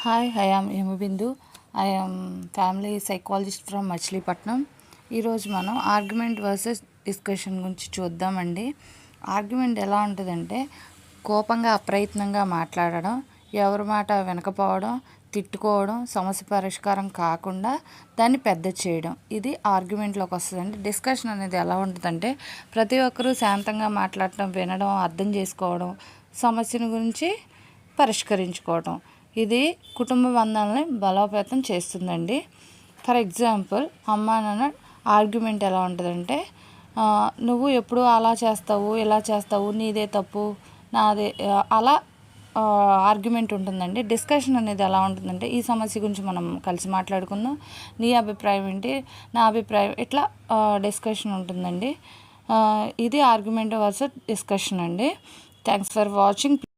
I am Yamabindu. I am family psychologist from Machilipatnam. ఈరోజు మనం argument versus discussion గురించి చూద్దామండి. ఆర్గ్యుమెంట్ ఎలా ఉంటుందంటే కోపంగా అప్రయత్నంగా మాట్లాడడం, ఎవరి మాట వినకపోవడం, తిట్టుకోవడం, సమస్య పరిష్కారం కాకుండా దాన్ని పెద్ద చేయడం, ఇది ఆర్గ్యుమెంట్లోకి వస్తుందండి. డిస్కషన్ అనేది ఎలా ఉంటుందంటే ప్రతి ఒక్కరూ శాంతంగా మాట్లాడటం, వినడం, అర్థం చేసుకోవడం, సమస్యను గురించి పరిష్కరించుకోవడం, ఇది కుటుంబ బంధాలని బలోపేతం చేస్తుందండి. ఫర్ ఎగ్జాంపుల్, అమ్మా నాన్న ఆర్గ్యుమెంట్ ఎలా ఉంటుందంటే నువ్వు ఎప్పుడు అలా చేస్తావు, ఇలా చేస్తావు, నీదే తప్పు, నాదే, అలా ఆర్గ్యుమెంట్ ఉంటుందండి. డిస్కషన్ అనేది ఎలా ఉంటుందంటే ఈ సమస్య గురించి మనం కలిసి మాట్లాడుకుందాం, నీ అభిప్రాయం ఏంటి, నా అభిప్రాయం, ఇట్లా డిస్కషన్ ఉంటుందండి. ఇది ఆర్గ్యుమెంట్ వర్సెస్ డిస్కషన్ అండి. Thanks for watching.